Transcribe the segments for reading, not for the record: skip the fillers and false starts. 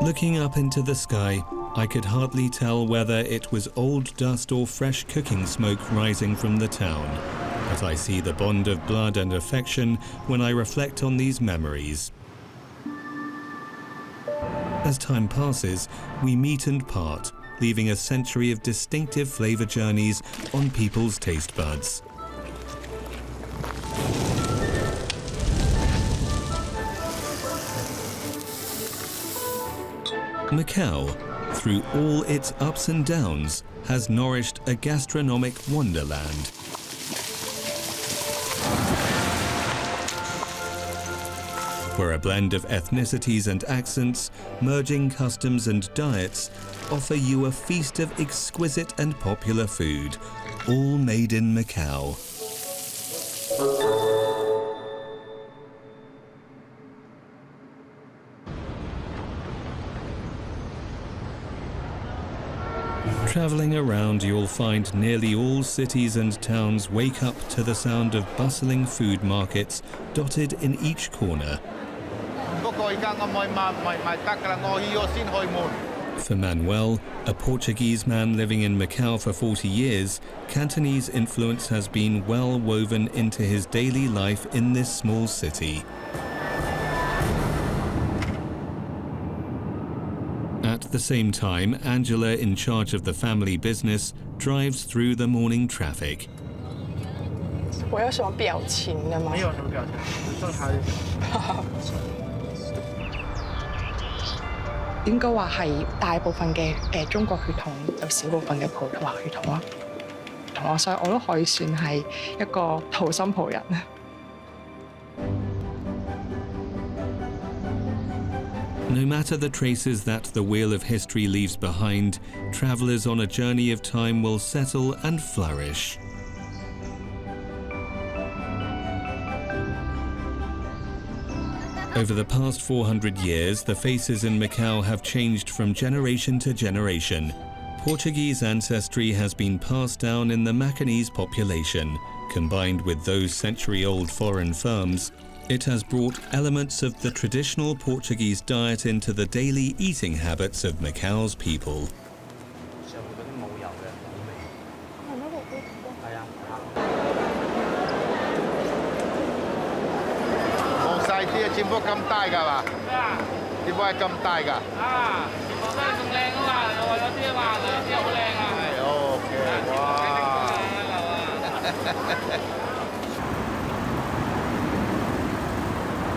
Looking up into the sky, I could hardly tell whether it was old dust or fresh cooking smoke rising from the town. But I see the bond of blood and affection when I reflect on these memories. As time passes, we meet and part, leaving a century of distinctive flavor journeys on people's taste buds. Macau, through all its ups and downs, has nourished a gastronomic wonderland. Where a blend of ethnicities and accents, merging customs and diets, offer you a feast of exquisite and popular food, all made in Macau. Travelling around, you'll find nearly all cities and towns wake up to the sound of bustling food markets dotted in each corner. For Manuel, a Portuguese man living in Macau for 40 years, Cantonese influence has been well woven into his daily life in this small city. At the same time, Angela, in charge of the family business, drives through the morning traffic. 我有什么表情的吗？没有什么表情，正常。應該話係大部分嘅中國血統，有少部分嘅葡萄牙血統咯。同我所以我都可以算係一個土生葡人。No matter the traces that the wheel of history leaves behind, travellers on a journey of time will settle and flourish. Over the past 400 years, the faces in Macau have changed from generation to generation. Portuguese ancestry has been passed down in the Macanese population. Combined with those century-old foreign firms, it has brought elements of the traditional Portuguese diet into the daily eating habits of Macau's people.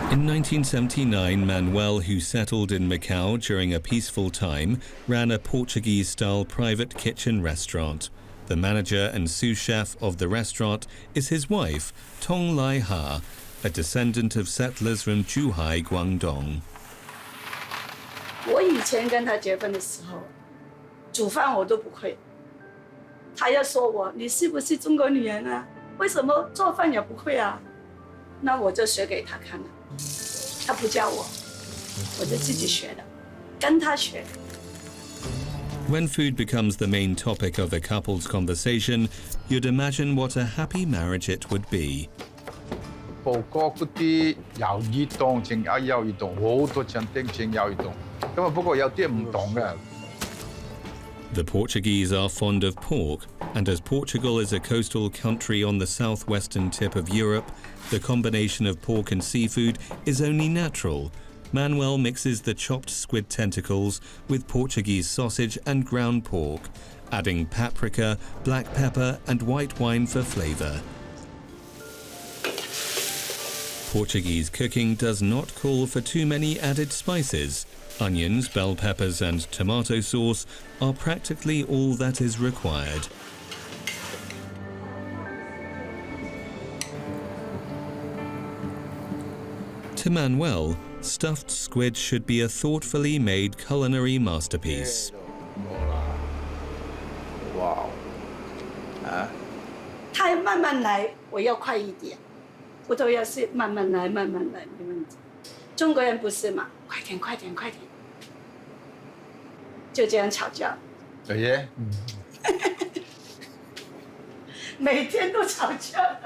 In 1979, Manuel, who settled in Macau during a peaceful time, ran a Portuguese-style private kitchen restaurant. The manager and sous chef of the restaurant is his wife, Tong Lai Ha, a descendant of settlers from Zhuhai, Guangdong. 我以前跟他结婚的时候，煮饭我都不会。他要说我，你是不是中国女人啊？为什么做饭也不会啊？那我就学给他看了。他不教我，我就自己学的，跟他学。When food becomes the main topic of a couple's conversation, you'd imagine what a happy marriage it would be. 葡國嗰啲魷魚檔，淨有魷魚檔，好多餐廳淨魷魚檔。咁啊，不過有啲唔同嘅。The Portuguese are fond of pork, and as Portugal is a coastal country on the southwestern tip of Europe, the combination of pork and seafood is only natural. Manuel mixes the chopped squid tentacles with Portuguese sausage and ground pork, adding paprika, black pepper and white wine for flavour. Portuguese cooking does not call for too many added spices. Onions, bell peppers and tomato sauce are practically all that is required. To Manuel, stuffed squid should be a thoughtfully made culinary masterpiece. Wow. 他要慢慢来，我要快一点。葡萄牙是慢慢来，慢慢来，没问题。中国人不是嘛？快点，快点，快点，就这样吵架。对耶。每天都吵架。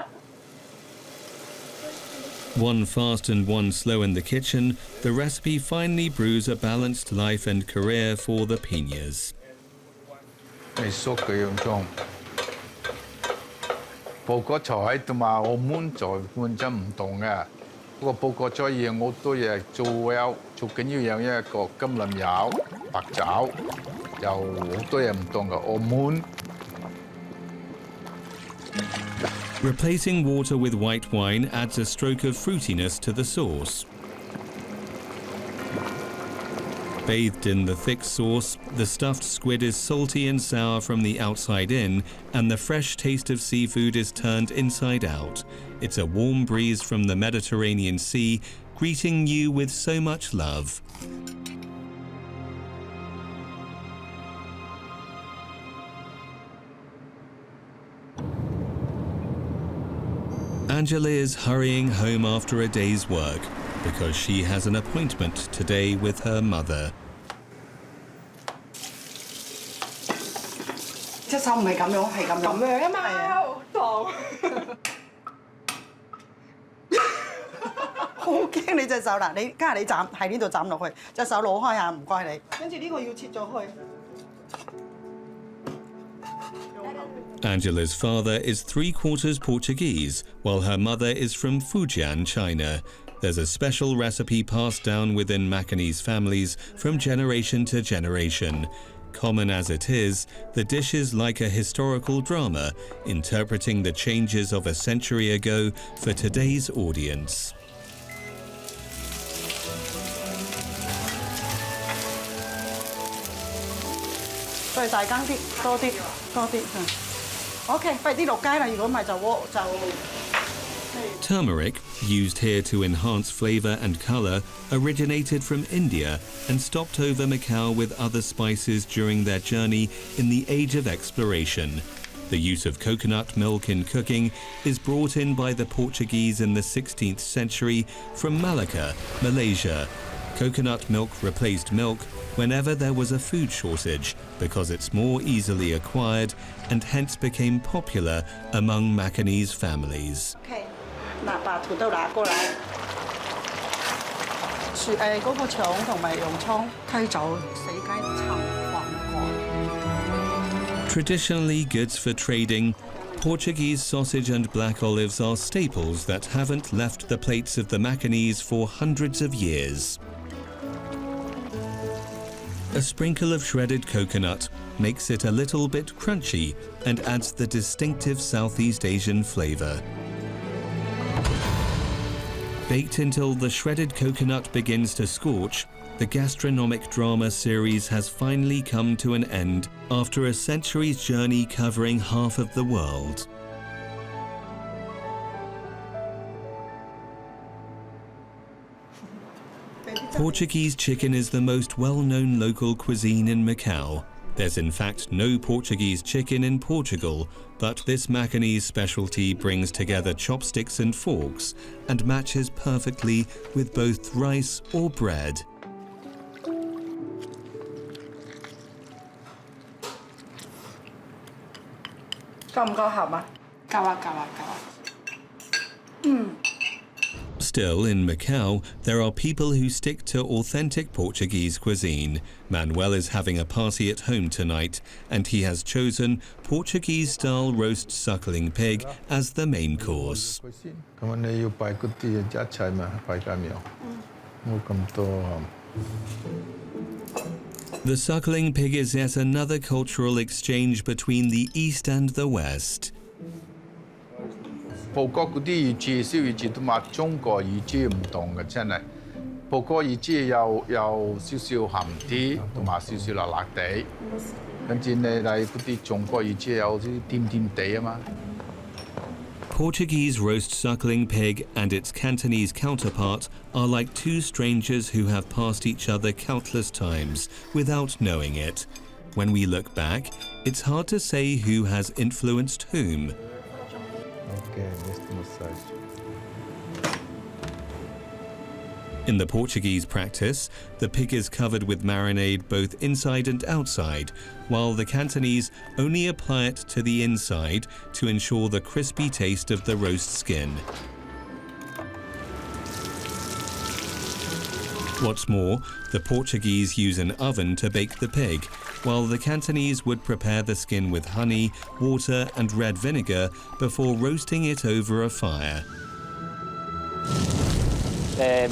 One fast and one slow in the kitchen, the recipe finally brews a balanced life and career for the Pinas. 你熟嘅樣種，報國菜同埋澳門菜本身唔同嘅。不過報國菜嘢我都嘢做有，最緊要有一個橄欖油、白酒，有好多嘢唔同嘅澳門。Replacing water with white wine adds a stroke of fruitiness to the sauce. Bathed in the thick sauce, the stuffed squid is salty and sour from the outside in, and the fresh taste of seafood is turned inside out. It's a warm breeze from the Mediterranean Sea, greeting you with so much love. Angela is hurrying home after a day's work because she has an appointment today with her mother. 隻手唔係咁樣，係咁樣。咁樣啊嘛，當。好驚你隻手嗱，你家下你斬喺呢度斬落去，隻手攞開下，唔該你。跟住呢個要切咗去。 Angela's father is 3/4 Portuguese, while her mother is from Fujian, China. There's a special recipe passed down within Macanese families from generation to generation. Common as it is, the dish is like a historical drama, interpreting the changes of a century ago for today's audience. 再大羹啲，多啲，多啲。OK， 快啲落街啦！如果唔係就就。 Turmeric, used here to enhance flavor and color, originated from India and stopped over Macau with other spices during their journey in the age of exploration. The use of coconut milk in cooking is brought in by the Portuguese in the 16th century from Malacca, Malaysia. Coconut milk replaced milk whenever there was a food shortage because it's more easily acquired and hence became popular among Macanese families. OK， 嗱，把土豆拿過嚟，嗰個腸同埋洋葱、雞酒、死雞炒黃瓜。 Traditionally goods for trading, Portuguese sausage and black olives are staples that haven't left the plates of the Macanese for hundreds of years. A sprinkle of shredded coconut makes it a little bit crunchy and adds the distinctive Southeast Asian flavor. Baked until the shredded coconut begins to scorch, the gastronomic drama series has finally come to an end after a century's journey covering half of the world. Portuguese chicken is the most well-known local cuisine in Macau. There's in fact no Portuguese chicken in Portugal, but this Macanese specialty brings together chopsticks and forks and matches perfectly with both rice or bread. Still, in Macau, there are people who stick to authentic Portuguese cuisine. Manuel is having a party at home tonight, and he has chosen Portuguese-style roast suckling pig as the main course. The suckling pig is yet another cultural exchange between the East and the West. 葡國嗰啲魚翅、燒魚翅同埋中國魚翅唔同嘅，真係。葡國魚翅有少少鹹啲，同埋少少辣辣地。跟住你嗰啲中國魚翅有啲甜甜地啊嘛。Portuguese roast suckling pig and its Cantonese counterpart are like two strangers who have passed each other countless times without knowing it. When we look back, it's hard to say who has influenced whom. Okay, just massage. In the Portuguese practice, the pig is covered with marinade both inside and outside, while the Cantonese only apply it to the inside to ensure the crispy taste of the roast skin. What's more, the Portuguese use an oven to bake the pig, while the Cantonese would prepare the skin with honey, water and red vinegar before roasting it over a fire.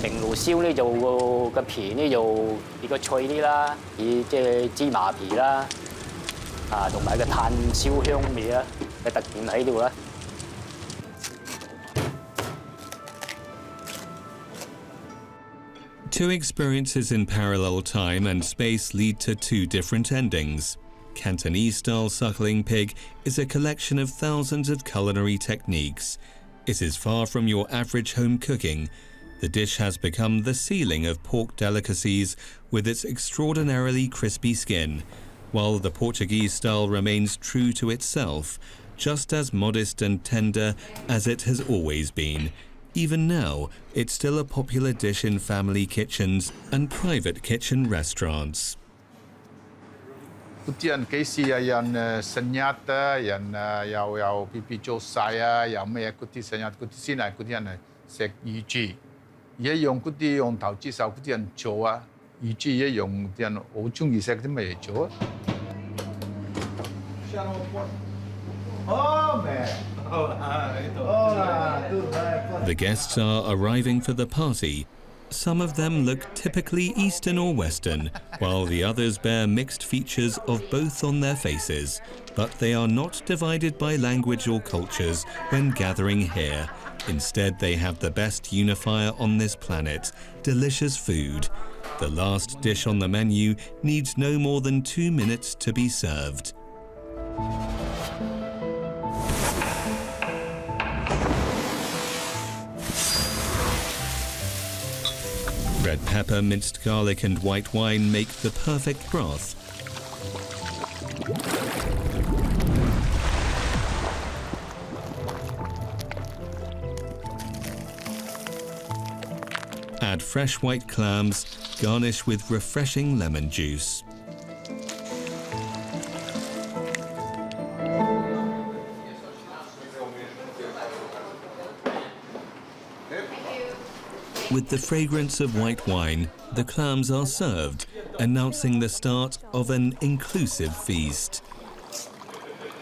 明爐燒呢就個皮呢就比較脆啲啦，以即係芝麻皮啦，同埋個炭燒香味啦嘅特點喺度啦。Two experiences in parallel time and space lead to two different endings. Cantonese-style suckling pig is a collection of thousands of culinary techniques. It is far from your average home cooking. The dish has become the ceiling of pork delicacies with its extraordinarily crispy skin, while the Portuguese style remains true to itself, just as modest and tender as it has always been. Even now, it's still a popular dish in family kitchens and private kitchen restaurants. 嗰啲人幾時有人生日啊，人又 BB 做晒啊，有咩嗰啲生日嗰啲先係嗰啲人係食魚豬，而家用嗰啲用投資手嗰啲人做啊，魚豬一樣啲人好中意食啲咩嘢做啊？ The guests are arriving for the party. Some of them look typically Eastern or Western, while the others bear mixed features of both on their faces. But they are not divided by language or cultures when gathering here. Instead, they have the best unifier on this planet: delicious food. The last dish on the menu needs no more than 2 minutes to be served. Red pepper, minced garlic and white wine make the perfect broth. Add fresh white clams, garnish with refreshing lemon juice. With the fragrance of white wine, the clams are served, announcing the start of an inclusive feast.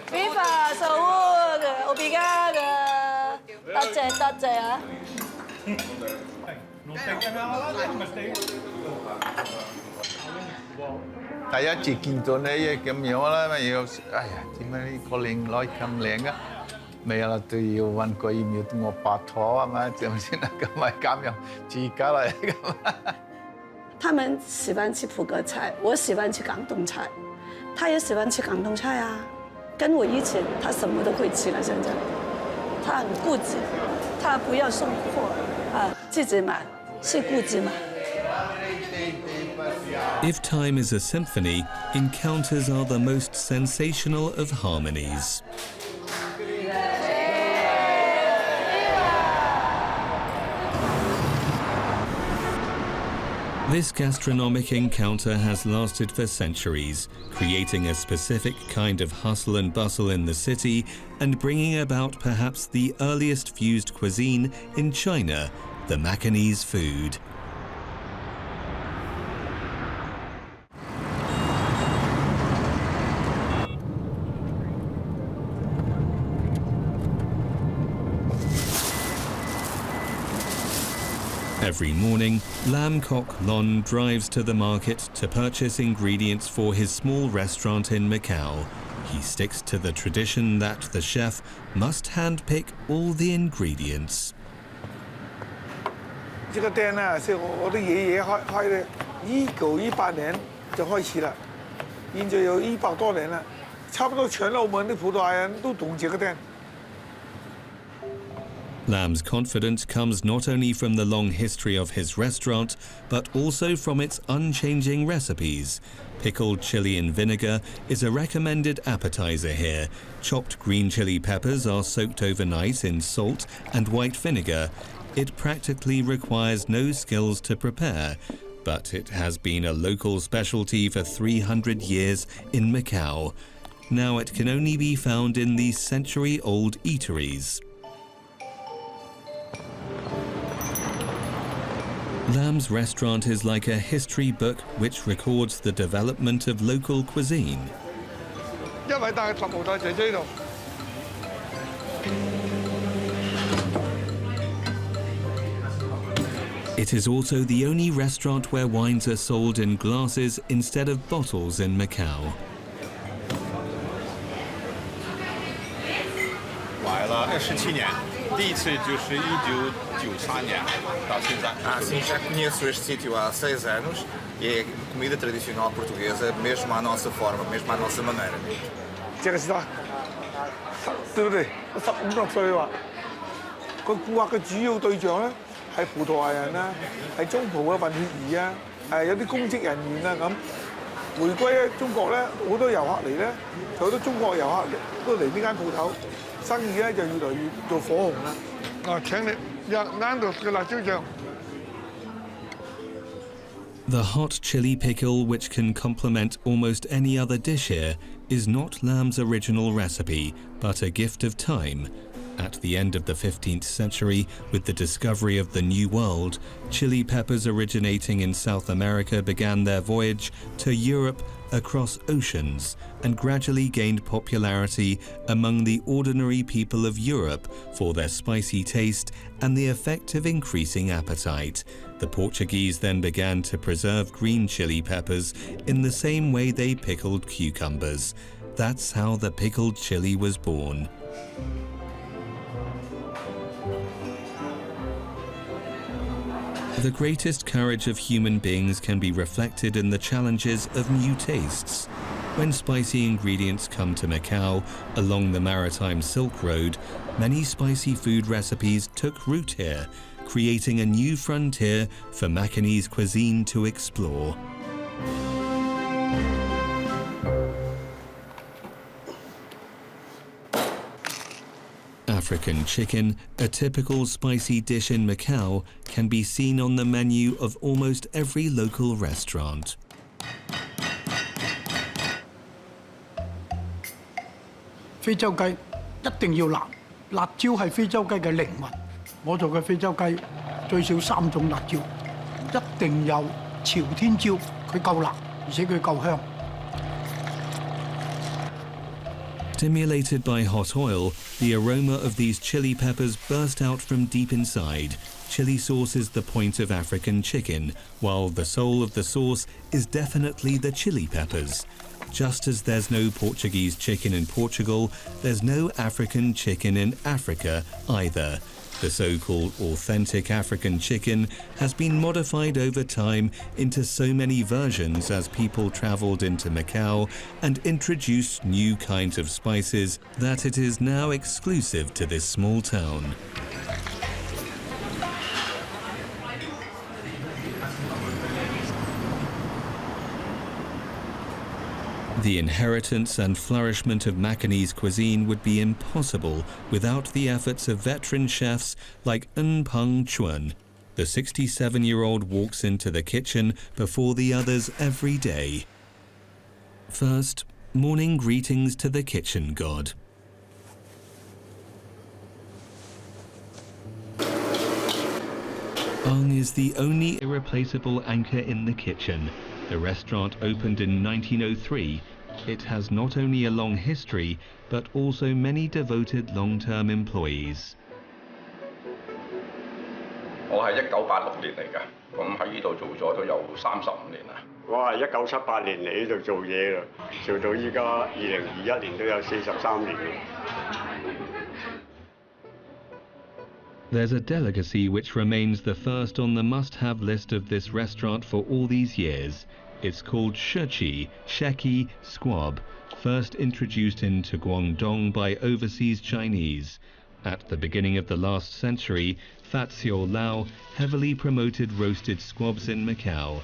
Viva Saúde! Obrigada! 多謝啊！第一次見到你咁樣啦，咪要哎呀點解呢個靚女咁靚啊？ 未啦，都要揾個要我拍拖啊嘛，係咪先啊？咁咪咁樣自家嚟咁。他們喜歡吃葡國菜，我喜歡吃廣東菜，他也喜歡吃廣東菜啊。跟我一起，他什麼都會吃了。現在，他很顧忌，他不要送貨啊，自己買是顧忌嘛。 If time is a symphony, encounters are the most sensational of harmonies. This gastronomic encounter has lasted for centuries, creating a specific kind of hustle and bustle in the city and bringing about perhaps the earliest fused cuisine in China, the Macanese food. Every morning, Lam Kok Lon drives to the market to purchase ingredients for his small restaurant in Macau. He sticks to the tradition that the chef must handpick all the ingredients. 這個店呢，是我的爺爺開的，1918年就開始了，現在有100多年了，差不多全澳門的葡萄牙人都懂這個店。 Lam's confidence comes not only from the long history of his restaurant, but also from its unchanging recipes. Pickled chili in vinegar is a recommended appetizer here. Chopped green chili peppers are soaked overnight in salt and white vinegar. It practically requires no skills to prepare, but it has been a local specialty for 300 years in Macau. Now it can only be found in these century-old eateries. Lam's restaurant is like a history book which records the development of local cuisine. 一位大十號大姐姐度。 It is also the only restaurant where wines are sold in glasses instead of bottles in Macau. 买了27年，第一次就是1993年到现在。Sim, já conheço este sítio há 6 anos e é comida tradicional portuguesa, mesmo à nossa forma, mesmo à nossa maneira. 這個是啦，對唔對？15、16歲話，個顧客嘅主要對象咧係葡萄牙人啦，係中葡嘅混血兒啊，有啲公職人員啊咁。回歸咧中國咧，好多遊客嚟咧，就好多中國遊客都嚟呢間鋪頭，生意咧就越來越做火紅啦。請你啱度嘅辣椒醬。 The hot chili pickle, which can complement almost any other dish here, is not Lam's original recipe, but a gift of time. At the end of the 15th century, with the discovery of the New World, chili peppers originating in South America began their voyage to Europe across oceans and gradually gained popularity among the ordinary people of Europe for their spicy taste and the effect of increasing appetite. The Portuguese then began to preserve green chili peppers in the same way they pickled cucumbers. That's how the pickled chili was born. The greatest courage of human beings can be reflected in the challenges of new tastes. When spicy ingredients come to Macau along the maritime Silk Road, many spicy food recipes took root here, creating a new frontier for Macanese cuisine to explore. African chicken, a typical spicy dish in Macau, can be seen on the menu of almost every local restaurant. 非洲雞一定要辣，辣椒係非洲雞嘅靈魂。我做嘅非洲雞最少3種辣椒，一定有朝天椒，佢夠辣，而且佢夠香。 Stimulated by hot oil, the aroma of these chili peppers burst out from deep inside. Chili sauce is the point of African chicken, while the soul of the sauce is definitely the chili peppers. Just as there's no Portuguese chicken in Portugal, there's no African chicken in Africa either. The so-called authentic African chicken has been modified over time into so many versions as people travelled into Macau and introduced new kinds of spices that it is now exclusive to this small town. The inheritance and flourishment of Macanese cuisine would be impossible without the efforts of veteran chefs like Ng Peng Chuan. The 67-year-old walks into the kitchen before the others every day. First, morning greetings to the kitchen god. Ng is the only irreplaceable anchor in the kitchen. The restaurant opened in 1903. It has not only a long history, but also many devoted long-term employees. 我係1986年嚟㗎，咁喺呢度做咗都有35年啦。我係1978年嚟呢度做嘢啦，做到依家2021年都有43年。 There's a delicacy which remains the first on the must-have list of this restaurant for all these years. It's called sheki, sheki squab, first introduced into Guangdong by overseas Chinese. At the beginning of the last century, Fat Xiao Lao heavily promoted roasted squabs in Macau.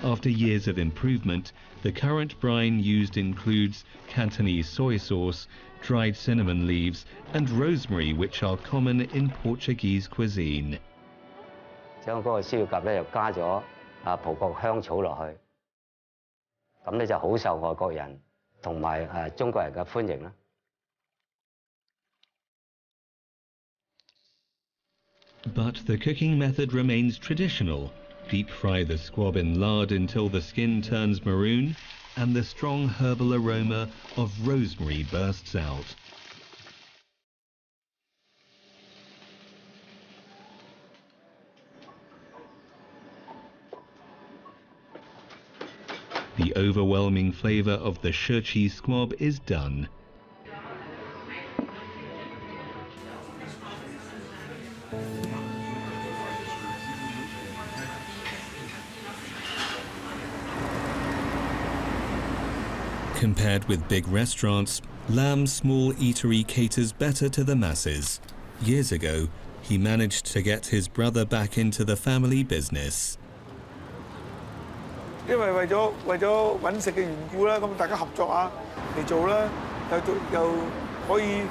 After years of improvement, the current brine used includes Cantonese soy sauce, dried cinnamon leaves, and rosemary, which are common in Portuguese cuisine. 將嗰個燒鴿咧又加咗葡國香草落去，咁咧就好受外國人同埋中國人嘅歡迎啦。But the cooking method remains traditional. Deep fry the squab in lard until the skin turns maroon and the strong herbal aroma of rosemary bursts out. The overwhelming flavour of the shirchi squab is done. Compared with big restaurants, Lam's small eatery caters better to the masses. Years ago, he managed to get his brother back into the family business. 因為為咗揾食嘅緣故啦，咁大家合作下嚟做啦，又可以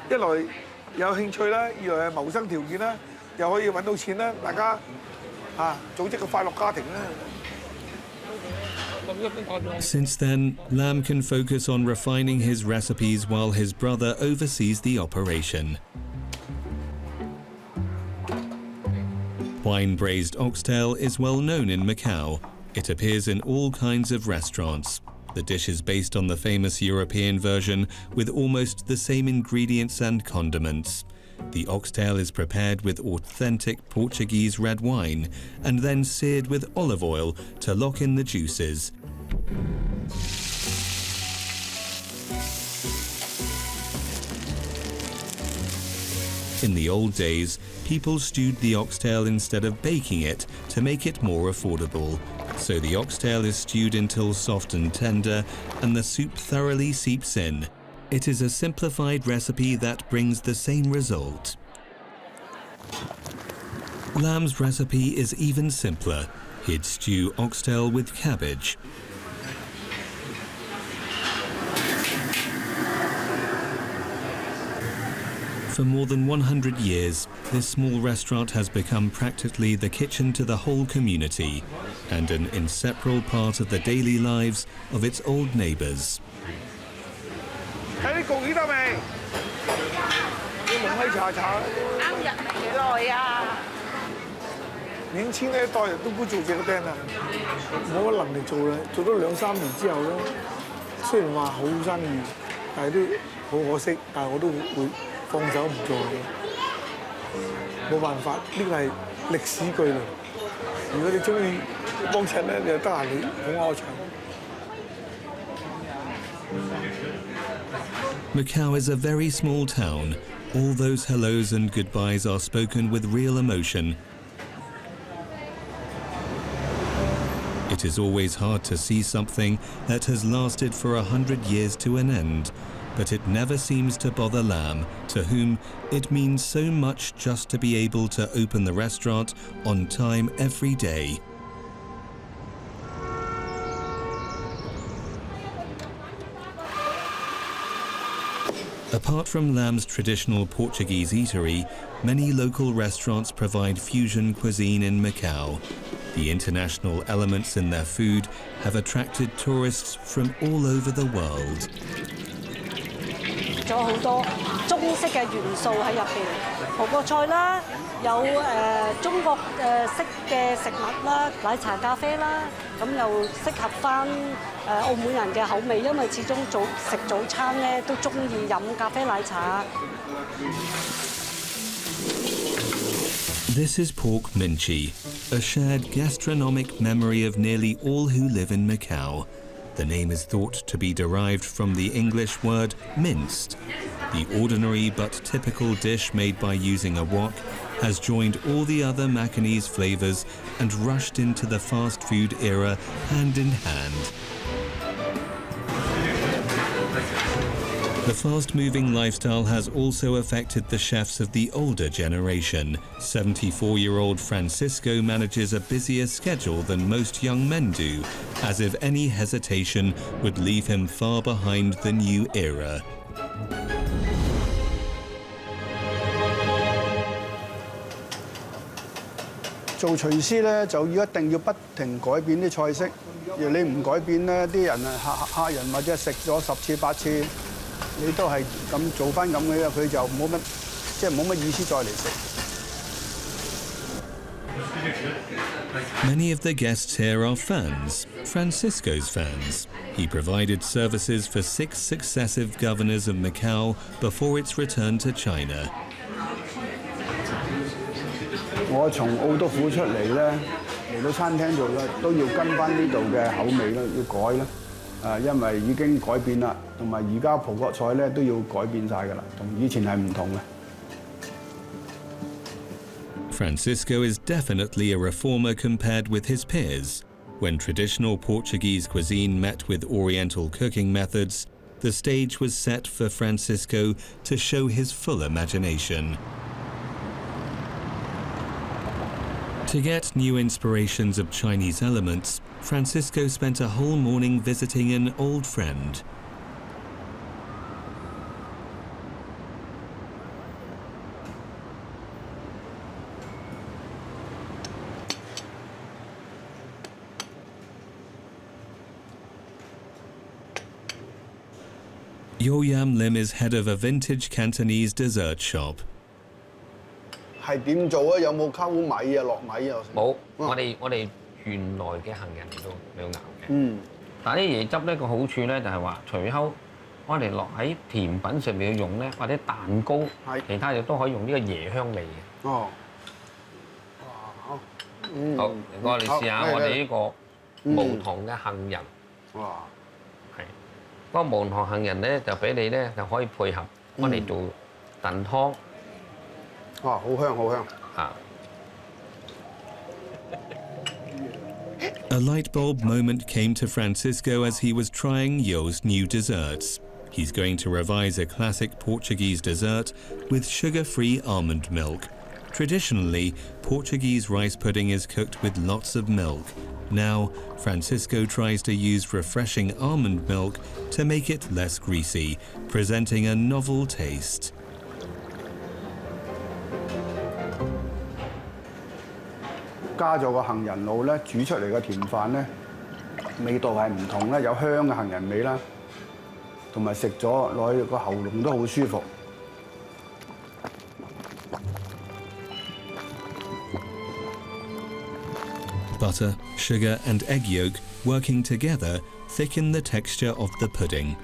一來有興趣啦，二來係謀生條件啦，又可以揾到錢啦，大家組織個快樂家庭啦。 Since then, Lam can focus on refining his recipes while his brother oversees the operation. Wine-braised oxtail is well known in Macau. It appears in all kinds of restaurants. The dish is based on the famous European version with almost the same ingredients and condiments. The oxtail is prepared with authentic Portuguese red wine and then seared with olive oil to lock in the juices. In the old days, people stewed the oxtail instead of baking it to make it more affordable. So the oxtail is stewed until soft and tender and the soup thoroughly seeps in. It is a simplified recipe that brings the same result. Lam's recipe is even simpler. He'd stew oxtail with cabbage. For more than 100 years, this small restaurant has become practically the kitchen to the whole community and an inseparable part of the daily lives of its old neighbours. 睇啲焗魚得未？要濃閪茶茶。啱入嚟幾耐啊？年輕呢一代人都唔做這個釘啦，冇乜能力做啦，做咗2-3年之後咧，雖然話好生意，但係都好可惜，但係我都會放手唔做嘅，冇辦法，呢個係歷史巨輪。如果你中意幫襯咧，你就得閒你捧我場。 Macau is a very small town. All those hellos and goodbyes are spoken with real emotion. It is always hard to see something that has lasted for 100 years to an end, but it never seems to bother Lam, to whom it means so much just to be able to open the restaurant on time every day. Apart from Lam's traditional Portuguese eatery, many local restaurants provide fusion cuisine in Macau. The international elements in their food have attracted tourists from all over the world. 仲有好多中式嘅元素喺入邊，葡國菜啦，有中國式嘅食物啦，奶茶、咖啡啦，咁又適合翻澳門人嘅口味，因為始終食早餐咧都中意飲咖啡奶茶。This is pork minchi, a shared gastronomic memory of nearly all who live in Macau. The name is thought to be derived from the English word minced. The ordinary but typical dish made by using a wok has joined all the other Macanese flavours and rushed into the fast food era hand in hand. The fast-moving lifestyle has also affected the chefs of the older generation. 74-year-old Francisco manages a busier schedule than most young men do, as if any hesitation would leave him far behind the new era. 做廚師咧，就一定要不停改變啲菜式。如果你唔改變咧，啲人客人或者食咗10次8次。 你都係咁做翻咁嘅，佢就冇乜意思再嚟食。Many of the guests here are fans, Francisco's fans. He provided services for 6 successive governors of Macau before its return to China. 我從澳督府出嚟咧，嚟到餐廳度咧，都要跟翻呢度嘅口味啦，要改啦。因為已經改變啦，同埋而家葡國菜咧都要改變晒㗎啦，同以前係唔同嘅。Francisco is definitely a reformer compared with his peers. When traditional Portuguese cuisine met with Oriental cooking methods, the stage was set for Francisco to show his full imagination. To get new inspirations of Chinese elements, Francisco spent a whole morning visiting an old friend. Yo Yam Lim is head of a vintage Cantonese dessert shop. 係點做啊？有冇溝米啊、落米啊？冇，我哋原來嘅杏仁嚟到熬嘅。但係啲椰汁咧個好處咧就係話，隨後我哋落喺甜品上面用咧，或者蛋糕，其他嘢都可以用呢個椰香味嘅。哦。好。好，我哋試下我哋呢個無糖嘅杏仁。哇！係。嗰個無糖杏仁咧就俾你咧就可以配合我哋做燉湯。哇！好香好香。嚇。A light bulb moment came to Francisco as he was trying Yo's new desserts. He's going to revise a classic Portuguese dessert with sugar-free almond milk. Traditionally, Portuguese rice pudding is cooked with lots of milk. Now, Francisco tries to use refreshing almond milk to make it less greasy, presenting a novel taste. 加咗個杏仁露咧，煮出嚟嘅甜飯咧，味道係唔同啦，有香嘅杏仁味啦，同埋食咗落去個喉嚨都好舒服。Butter, sugar and egg yolk working together thicken the texture of the pudding.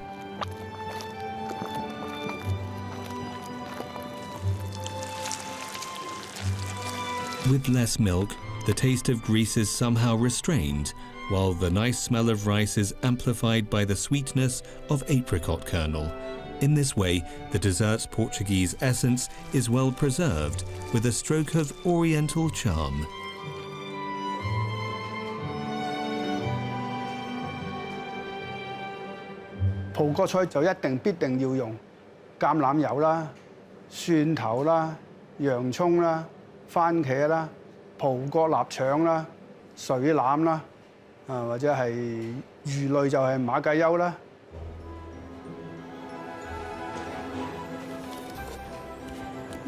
With less milk, the taste of grease is somehow restrained, while the nice smell of rice is amplified by the sweetness of apricot kernel. In this way, the dessert's Portuguese essence is well preserved, with a stroke of Oriental charm. 葡國菜就必定要用橄欖油啦、蒜頭啦、洋葱啦、番茄啦、葡國臘腸啦、水腩啦，或者係魚類就係馬介休啦。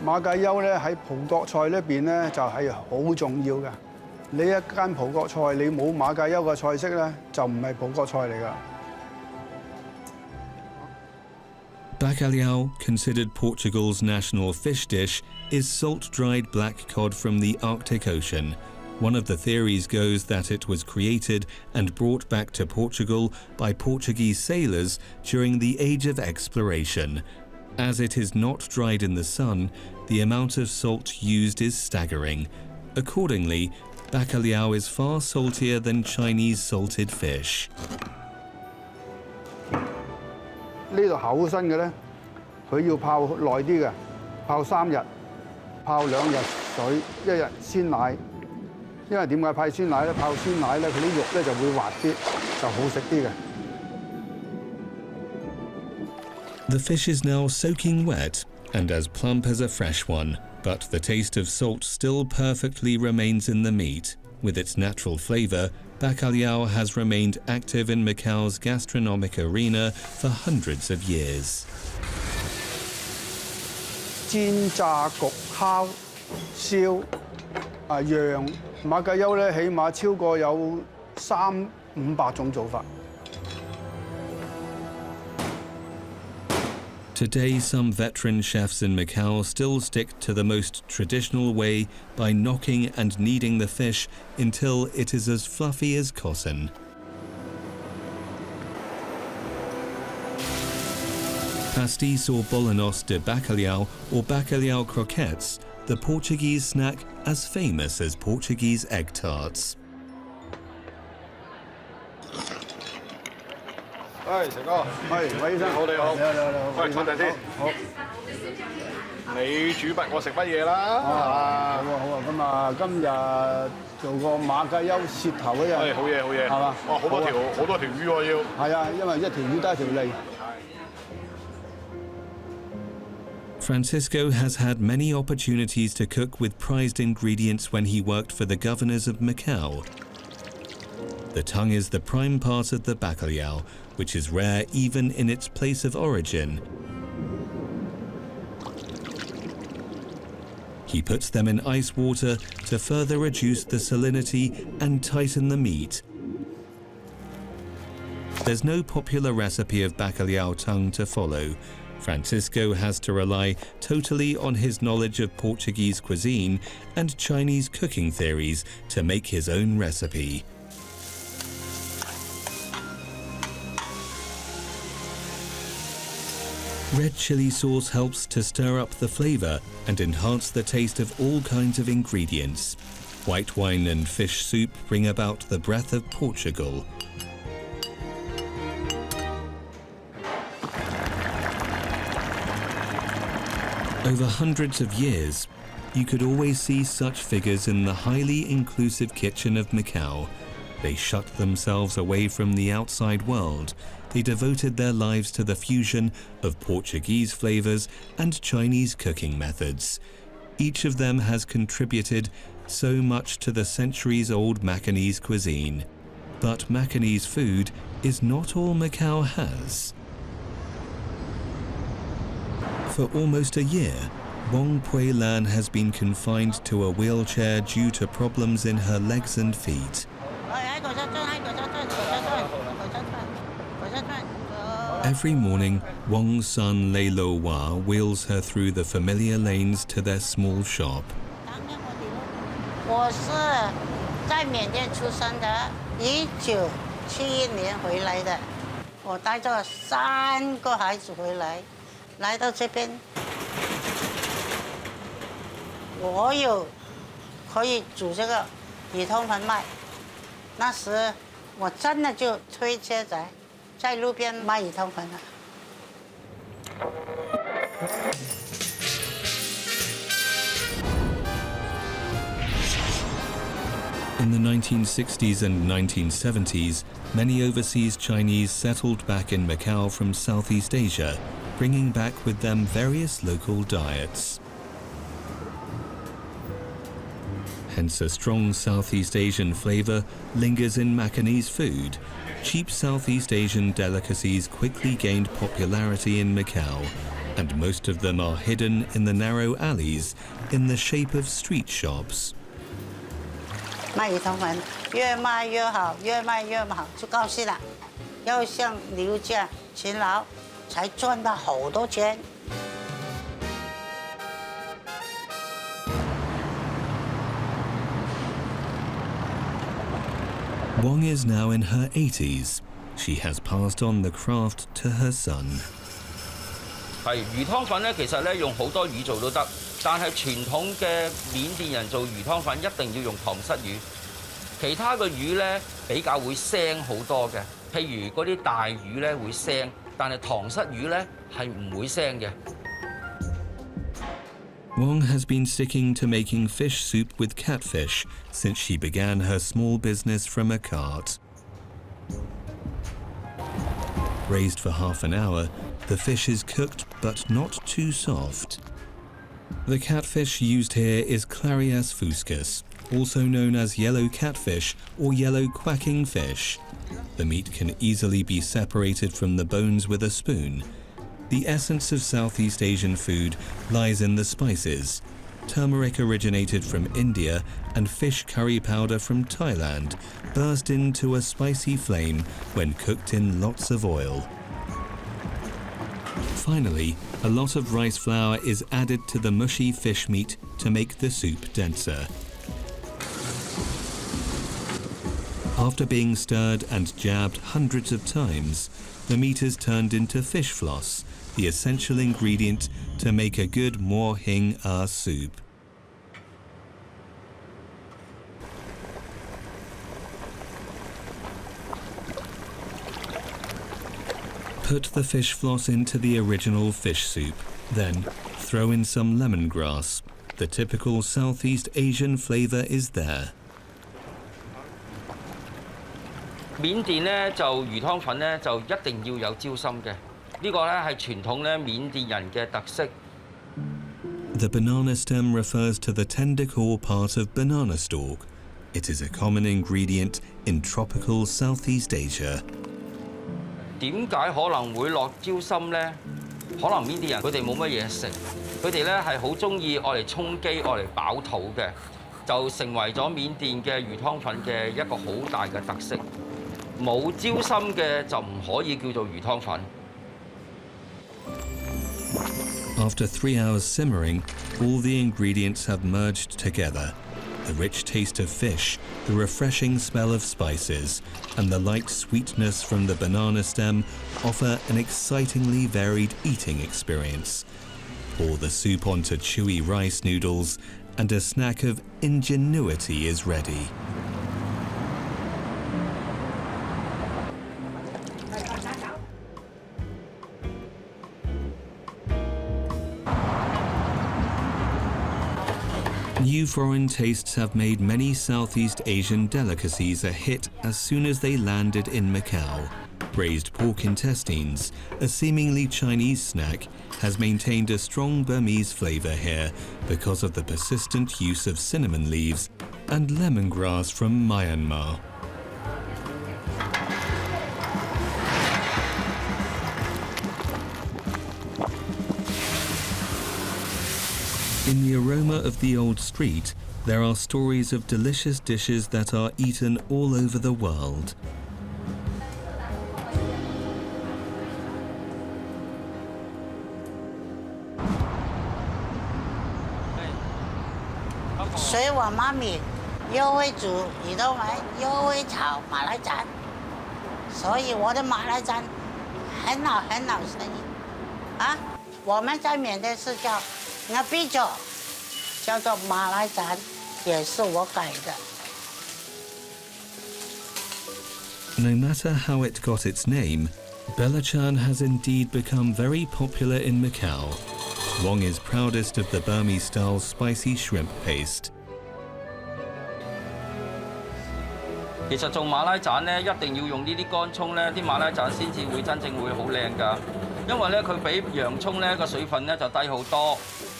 馬介休咧喺葡國菜裏邊咧就係好重要嘅。你一間葡國菜你冇馬介休嘅菜式咧，就唔係葡國菜嚟㗎。Bacalhau, considered Portugal's national fish dish, is salt-dried black cod from the Arctic Ocean. One of the theories goes that it was created and brought back to Portugal by Portuguese sailors during the Age of Exploration. As it is not dried in the sun, the amount of salt used is staggering. Accordingly, bacalhau is far saltier than Chinese salted fish. 呢度厚身嘅咧，佢要泡耐啲嘅，泡3日，泡2日水，1日鮮奶。因為點解派鮮奶咧？泡鮮奶咧，佢啲肉咧就會滑啲，就好食啲嘅。The fish is now soaking wet and as plump as a fresh one, but the taste of salt still perfectly remains in the meat. With its natural flavour, bacalhau has remained active in Macau's gastronomic arena for hundreds of years. 煎、炸、焗、烤、燒、釀馬介休咧，起碼超過有300-500種做法。Today, some veteran chefs in Macau still stick to the most traditional way by knocking and kneading the fish until it is as fluffy as cotton. Pastis or bolaños de bacalhau or bacalhau croquettes, the Portuguese snack as famous as Portuguese egg tarts. 喂，成哥，係，韋醫生，好你好，你好，你好，你好，喂，坐陣先。好。你煮乜我食乜嘢啦？好啊，咁啊，今日做個馬介休舌頭嗰日。係，好嘢，好嘢。係嘛？哇，好多條魚喎要。係啊，因為一條魚得一條脷。Francisco has had many opportunities to cook with prized ingredients when he worked for the governors of Macau. The tongue is the prime part of the bacalhau, which is rare even in its place of origin. He puts them in ice water to further reduce the salinity and tighten the meat. There's no popular recipe of bacalhau tongue to follow. Francisco has to rely totally on his knowledge of Portuguese cuisine and Chinese cooking theories to make his own recipe. Red chili sauce helps to stir up the flavor and enhance the taste of all kinds of ingredients. White wine and fish soup bring about the breath of Portugal. Over hundreds of years, you could always see such figures in the highly inclusive kitchen of Macau. They shut themselves away from the outside world. They devoted their lives to the fusion of Portuguese flavors and Chinese cooking methods. Each of them has contributed so much to the centuries-old Macanese cuisine. But Macanese food is not all Macau has. For almost a year, Wong Pui Lan has been confined to a wheelchair due to problems in her legs and feet. Every morning, Wong's son Lei Lo Hua wheels her through the familiar lanes to their small shop. 我是在缅甸出生的，1971年回来的。我带着3个孩子回来，来到这边，我有可以煮这个鱼通粉卖。那时我真的就推车仔，在路边卖鱼通粉了。 In the 1960s and 1970s, many overseas Chinese settled back in Macau from Southeast Asia, bringing back with them various local diets. Hence a strong Southeast Asian flavor lingers in Macanese food. Cheap Southeast Asian delicacies quickly gained popularity in Macau, and most of them are hidden in the narrow alleys in the shape of street shops. 卖鱼通粉，越卖越好，越卖越好，就高兴了。要像刘家勤劳，才赚到好多钱。 Wong is now in her 80s. She has passed on the craft to her son. 係魚湯粉咧，其實咧用好多魚做都得，但係傳統嘅緬甸人做魚湯粉一定要用塘虱魚，其他嘅魚咧比較會腥好多嘅。譬如嗰啲大魚咧會腥，但係塘虱魚咧係唔會腥嘅。 Wong has been sticking to making fish soup with catfish since she began her small business from a cart. Braised for half an hour, the fish is cooked but not too soft. The catfish used here is Clarias fuscus, also known as yellow catfish or yellow quacking fish. The meat can easily be separated from the bones with a spoon. The essence of Southeast Asian food lies in the spices. Turmeric originated from India and fish curry powder from Thailand burst into a spicy flame when cooked in lots of oil. Finally, a lot of rice flour is added to the mushy fish meat to make the soup denser. After being stirred and jabbed hundreds of times, the meat is turned into fish floss, the essential ingredient to make a good Mo Hing Ah soup. Put the fish floss into the original fish soup, then throw in some lemongrass. The typical Southeast Asian flavour is there. 緬甸咧就魚湯粉咧就一定要有椒心嘅，呢個咧係傳統咧緬甸人嘅特色。The banana stem refers to the tender core part of banana stalk. It is a common ingredient in tropical Southeast Asia. 點解可能會落椒心咧？可能緬甸人佢哋冇乜嘢食，佢哋咧係好中意愛嚟充飢、愛嚟飽肚嘅，就成為咗緬甸嘅魚湯粉嘅一個好大嘅特色。冇椒心嘅就唔可以叫做魚湯粉。After 3 hours simmering, all the ingredients have merged together. The rich taste of fish, the refreshing smell of spices, and the light sweetness from the banana stem offer an excitingly varied eating experience. Pour the soup onto chewy rice noodles, and a snack of ingenuity is ready. New foreign tastes have made many Southeast Asian delicacies a hit as soon as they landed in Macau. Braised pork intestines, a seemingly Chinese snack, has maintained a strong Burmese flavour here because of the persistent use of cinnamon leaves and lemongrass from Myanmar. In the aroma of the old street, there are stories of delicious dishes that are eaten all over the world. 所以我妈咪又会煮鱼头粉，又会炒马来盏，所以我的马来盏很好生意啊！我们在缅甸是叫那啤酒，叫做马来盏，也是我改的。 No matter how it got its name, Belachan has indeed become very popular in Macau. Wong is proudest of the Burmese-style spicy shrimp paste. 其實做馬拉盞咧，一定要用呢啲乾葱咧，啲馬拉盞先至會真正會好靚㗎。因為咧佢比洋葱咧個水分咧就低好多，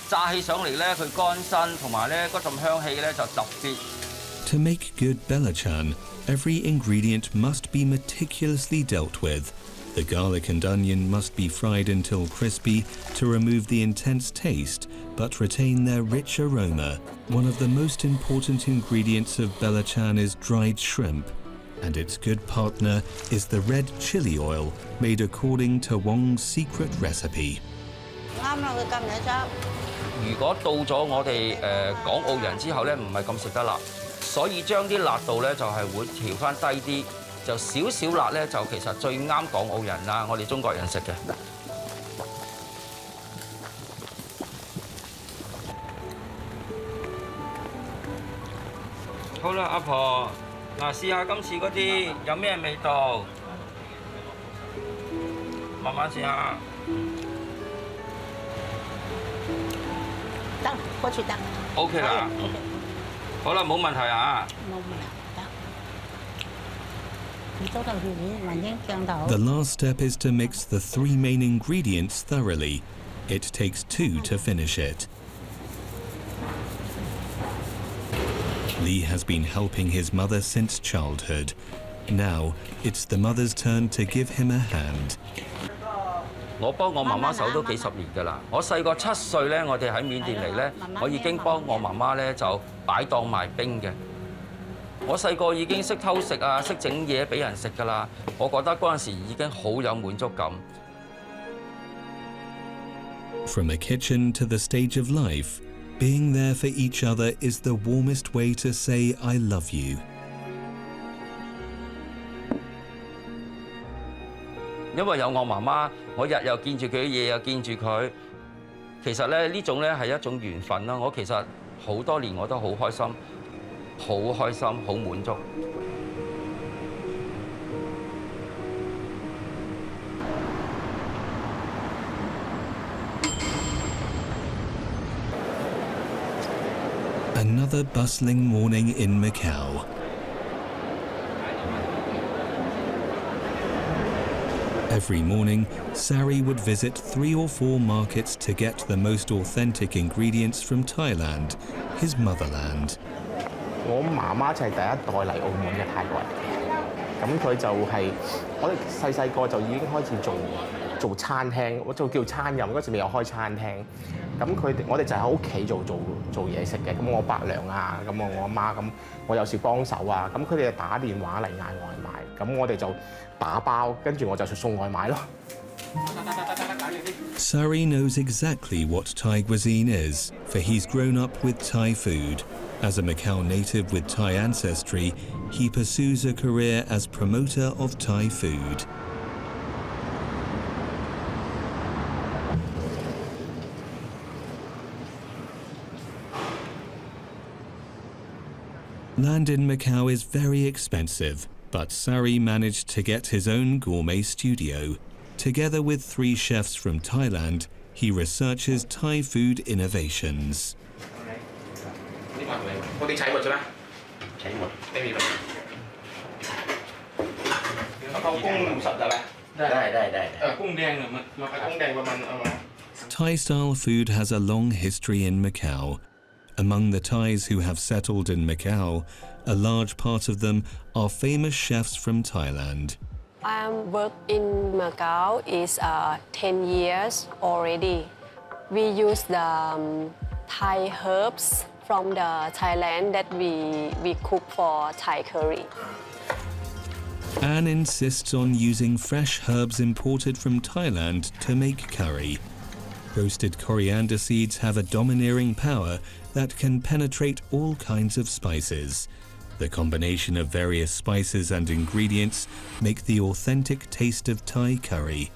炸起上嚟咧佢乾身，同埋咧嗰陣香氣咧就特別。To make good Belachan, every ingredient must be meticulously dealt with. The garlic and onion must be fried until crispy to remove the intense taste, but retain their rich aroma. One of the most important ingredients of Belachan is dried shrimp, and its good partner is the red chili oil made according to Wong's secret recipe. 啱啦，佢今日執。如果到咗我哋港澳人之後咧，唔係咁食得辣，所以將啲辣度咧就係會調翻低啲。 就少少辣咧，就其實最啱港澳人啦，我哋中國人食嘅。好啦，阿婆，嗱試下今次嗰啲有咩味道，慢慢試下。得，嗰次得。OK 啦。好啦，冇問題啊。冇問題。 The last step is to mix the 3 main ingredients thoroughly. It takes 2 to finish it. Lee has been helping his mother since childhood. Now, it's the mother's turn to give him a hand. 我幫我媽媽手都幾10年㗎啦。我細個7歲咧，我哋喺緬甸嚟咧，我已經幫我媽媽咧就擺檔賣冰嘅。 我細個已經識偷食啊，識整嘢俾人食㗎啦。我覺得嗰陣時已經好有滿足感。From a kitchen to the stage of life, being there for each other is the warmest way to say I love you. 因為有我媽媽，我日又見住佢，夜又見住佢。其實咧呢種咧係一種緣分啦。我其實好多年我都好開心，好開心，好滿足。Another bustling morning in Macau. Every morning, Sari would visit 3 or 4 markets to get the most authentic ingredients from Thailand, his motherland. 我媽媽就係第一代嚟澳門嘅泰國人嚟嘅，咁佢就係我哋細個就已經開始做餐廳，我做叫餐飲嗰時未有開餐廳，咁我哋就喺屋企做嘢食嘅，咁我伯娘啊，咁我阿媽咁，我有時幫手啊，咁佢哋就打電話嚟嗌外賣，咁我哋就打包，跟住我就送外賣咯。Sari knows exactly what Thai cuisine is, for he's grown up with Thai food. As a Macau native with Thai ancestry, he pursues a career as promoter of Thai food. Land in Macau is very expensive, but Sari managed to get his own gourmet studio. Together with 3 chefs from Thailand, he researches Thai food innovations. 我哋砌過咗咩？砌過，咩味？เอากุ้งสดได้ไหมได้กุ้งแดงเนี่ยมันกุ้งแดงประมาณThai-style food has a long history in Macau. Among the Thais who have settled in Macau, a large part of them are famous chefs from Thailand. I work in Macau is 10 years already. We use the Thai herbs from the Thailand that we cook for Thai curry. Anne insists on using fresh herbs imported from Thailand to make curry. Roasted coriander seeds have a domineering power that can penetrate all kinds of spices. The combination of various spices and ingredients make the authentic taste of Thai curry.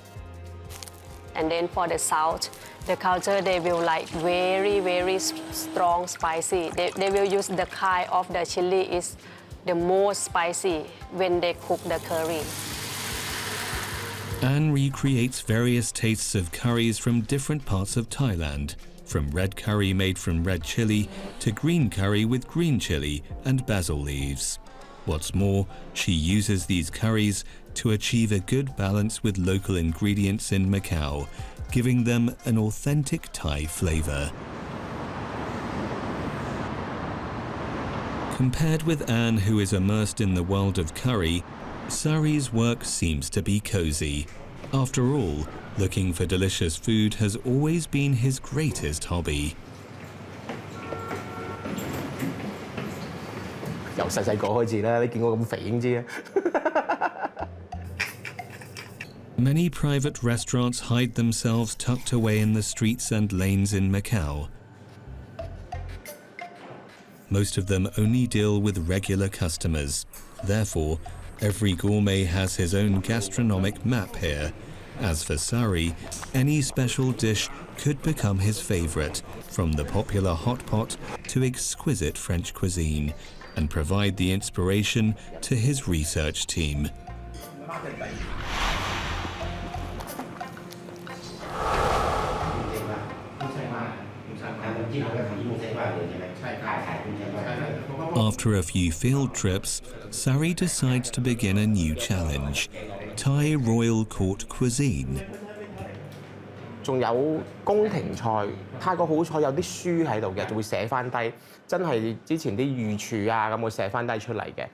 And then for the south, the culture, they will like very, very strong spicy. They will use the kind of the chili is the most spicy when they cook the curry. Anne recreates various tastes of curries from different parts of Thailand, from red curry made from red chili to green curry with green chili and basil leaves. What's more, she uses these curries to achieve a good balance with local ingredients in Macau, giving them an authentic Thai flavor. Compared with Anne, who is immersed in the world of curry, Sari's work seems to be cozy. After all, looking for delicious food has always been his greatest hobby. 由細個開始啦，你見我咁肥已經知啦。Many private restaurants hide themselves tucked away in the streets and lanes in Macau. Most of them only deal with regular customers. Therefore, every gourmet has his own gastronomic map here. As for Sari, any special dish could become his favorite, from the popular hot pot to exquisite French cuisine, and provide the inspiration to his research team. After a few field trips, Sari decides to begin a new challenge: Thai Royal Court cuisine. 仲有宮廷菜，泰國好彩有啲書喺度嘅，就會寫翻低，真係之前啲御廚啊咁會寫翻低出嚟嘅。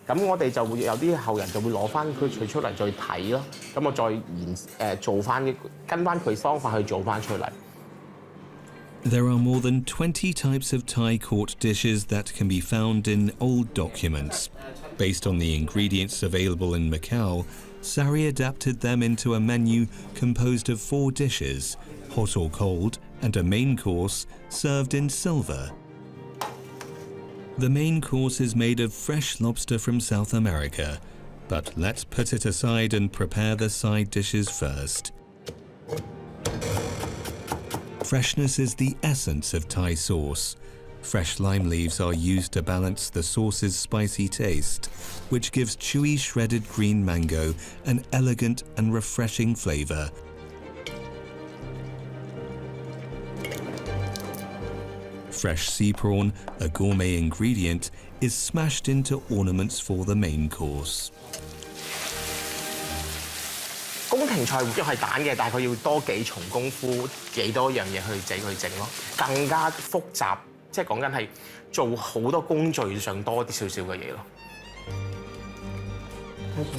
咁我哋就會有啲後人就會攞翻佢出嚟再睇咯。咁我再做翻跟翻佢方法去做翻出嚟。 There are more than 20 types of Thai court dishes that can be found in old documents. Based on the ingredients available in Macau, Sari adapted them into a menu composed of 4 dishes, hot or cold, and a main course served in silver. The main course is made of fresh lobster from South America, but let's put it aside and prepare the side dishes first. Freshness is the essence of Thai sauce. Fresh lime leaves are used to balance the sauce's spicy taste, which gives chewy shredded green mango an elegant and refreshing flavor. Fresh sea prawn, a gourmet ingredient, is smashed into ornaments for the main course. 宮廷菜都係蛋嘅，但係佢要多幾重功夫，幾多樣嘢去整咯，更加複雜，即係講緊係做好多工序上多啲少少嘅嘢咯。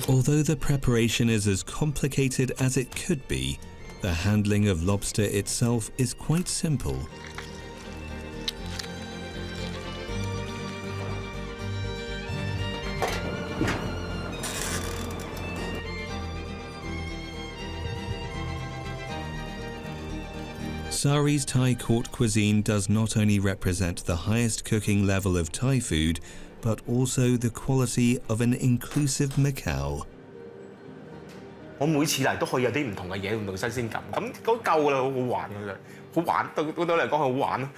Although the preparation is as complicated as it could be, the handling of lobster itself is quite simple. Sari's Thai court cuisine does not only represent the highest cooking level of Thai food, but also the quality of an inclusive Macau. 我每次嚟都可以有啲唔同嘅嘢，唔同新鮮感，咁都夠啦，好好玩嘅，好玩，對我嚟講係好玩咯。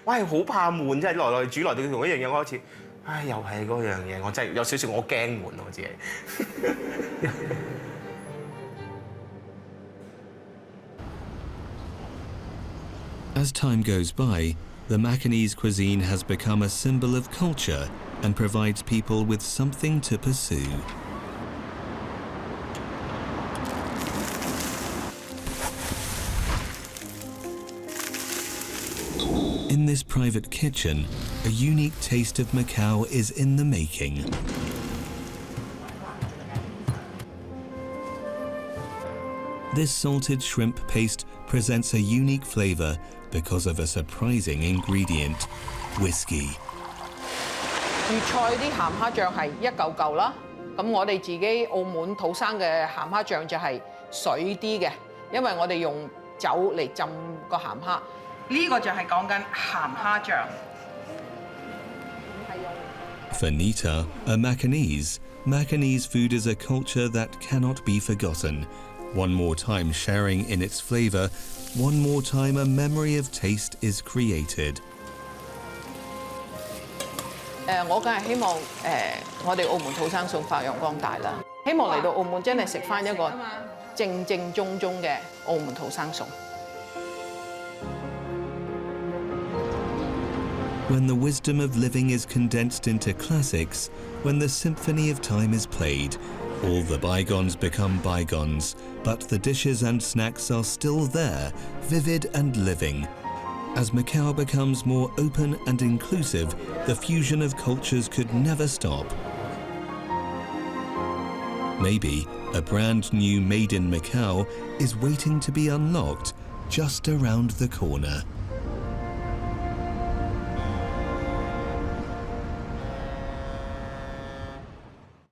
我係好怕悶，即係來煮來到同一樣嘢，我開始，唉，又係嗰樣嘢，我真係有少少我驚悶我自己。As time goes by, the Macanese cuisine has become a symbol of culture and provides people with something to pursue. In this private kitchen, a unique taste of Macau is in the making. This salted shrimp paste presents a unique flavor because of a surprising ingredient, whiskey. 粵菜啲鹹蝦醬係一嚿嚿啦，咁我哋自己澳門土生嘅鹹蝦醬就係水啲嘅，因為我哋用酒嚟浸個鹹蝦。呢個就係講緊鹹蝦醬。For Nita, a Macanese, Macanese food is a culture that cannot be forgotten. One more time sharing in its flavor, one more time a memory of taste is created. 我梗係希望我哋澳門土生餸發揚光大啦，希望嚟到澳門真係食翻一個正正宗宗嘅澳門土生餸。When the wisdom of living is condensed into classics, when the symphony of time is played, all the bygones become bygones, but the dishes and snacks are still there, vivid and living. As Macau becomes more open and inclusive, the fusion of cultures could never stop. Maybe a brand new Made in Macau is waiting to be unlocked just around the corner.